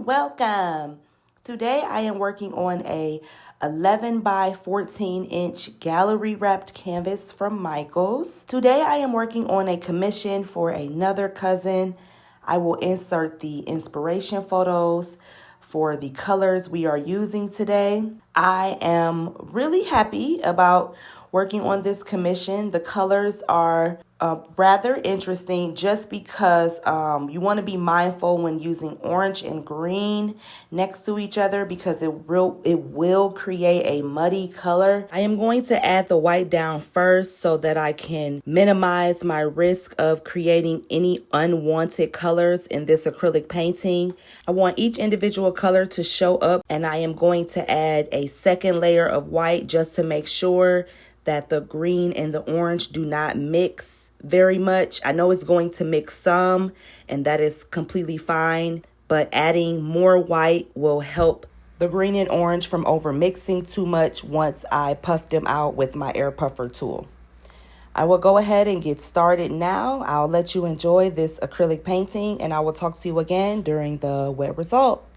welcome. Today I am working on a 11 by 14 inch gallery wrapped canvas from Michaels. Today I am working on a commission for another cousin. I will insert the inspiration photos for the colors we are using today. I am really happy about working on this commission. The colors are rather interesting just because you want to be mindful when using orange and green next to each other because it will create a muddy color. I am going to add the white down first so that I can minimize my risk of creating any unwanted colors in this acrylic painting. I want each individual color to show up, and I am going to add a second layer of white just to make sure that the green and the orange do not mix very much. I know it's going to mix some, and that is completely fine, but adding more white will help the green and orange from over mixing too much once I puff them out with my air puffer tool. I will go ahead and get started now. I'll let you enjoy this acrylic painting, and I will talk to you again during the wet result.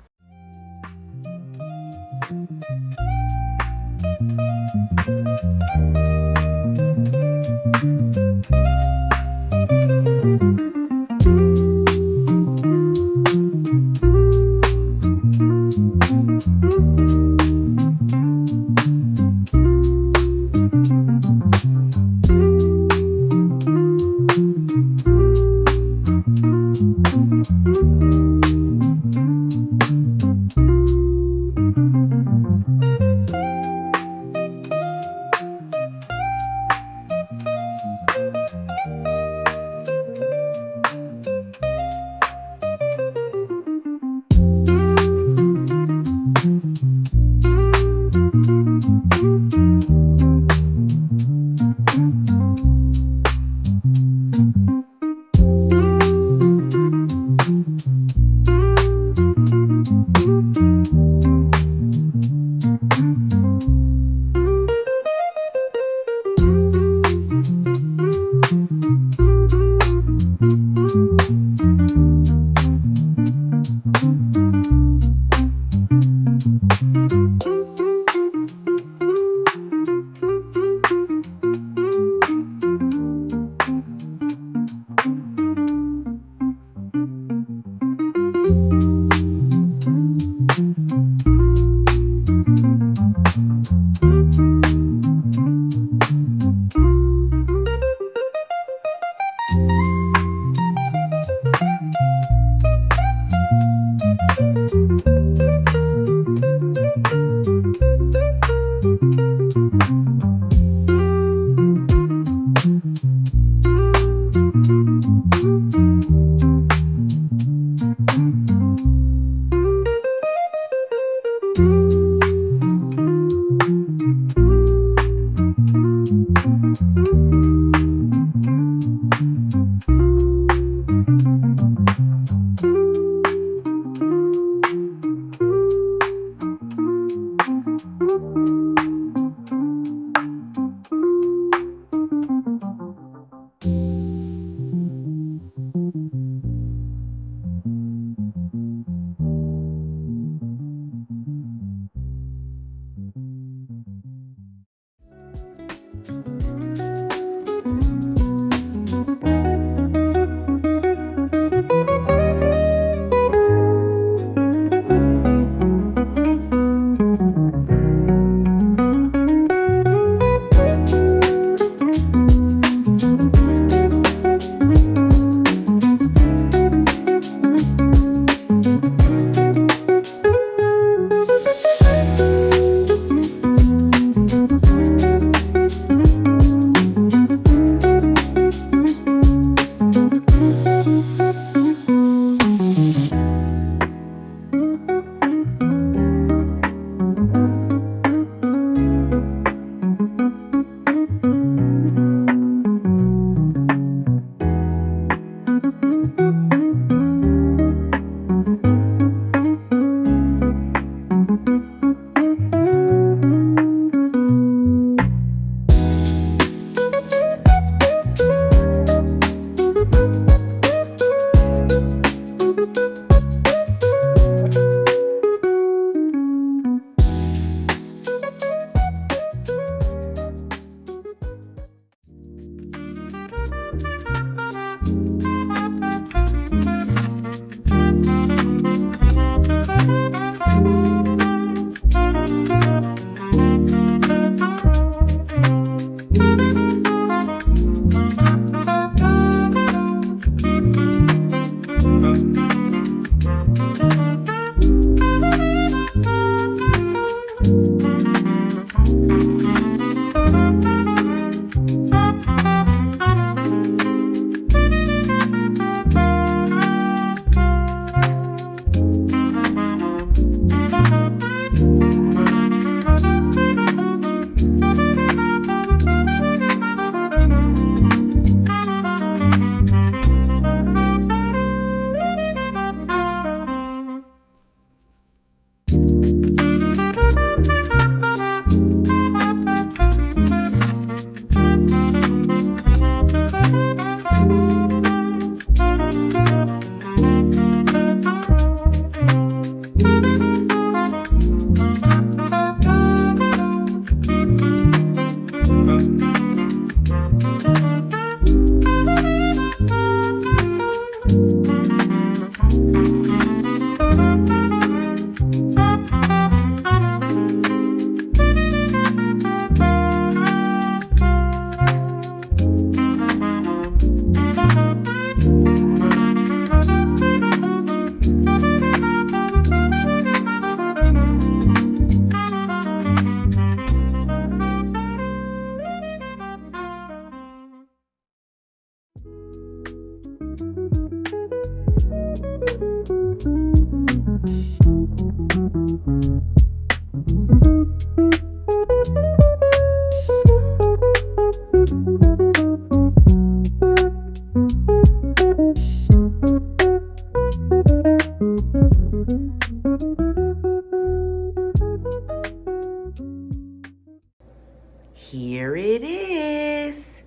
here it is.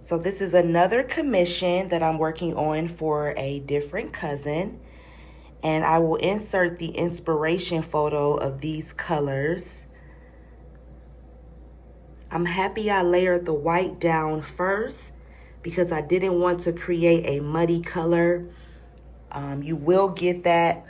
So this is another commission that I'm working on for a different cousin. And I will insert the inspiration photo of these colors. I'm happy I layered the white down first because I didn't want to create a muddy color. You will get that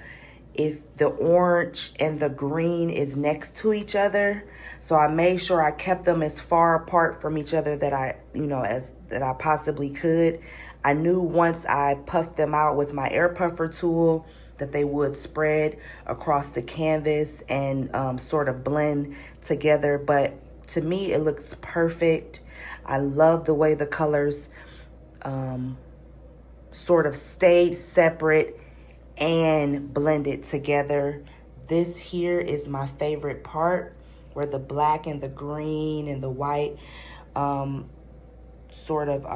if the orange and the green is next to each other. So I made sure I kept them as far apart from each other that I possibly could. I knew once I puffed them out with my air puffer tool that they would spread across the canvas and sort of blend together. But to me, it looks perfect. I love the way the colors sort of stayed separate and blended together. This here is my favorite part, where the black and the green and the white sort of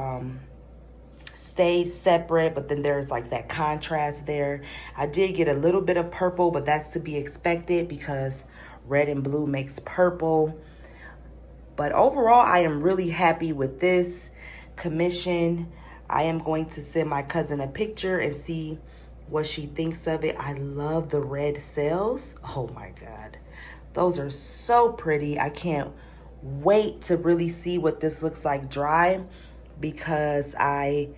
stayed separate, but then there's like that contrast there. I did get a little bit of purple, but that's to be expected because red and blue makes purple. But overall, I am really happy with this commission. I am going to send my cousin a picture and see what she thinks of it. I love the red cells. Oh my God. Those are so pretty. I can't wait to really see what this looks like dry, because I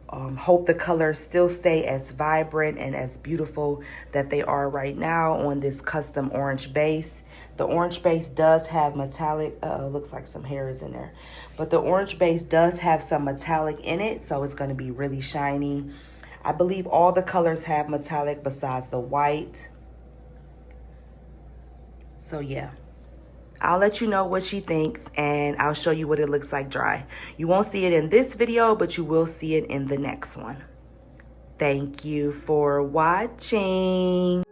hope the colors still stay as vibrant and as beautiful that they are right now on this custom orange base. The orange base does have metallic, looks like some hair is in there, but the orange base does have some metallic in it, so it's going to be really shiny. I believe all the colors have metallic besides the white. So yeah, I'll let you know what she thinks, and I'll show you what it looks like dry. You won't see it in this video, but you will see it in the next one. Thank you for watching.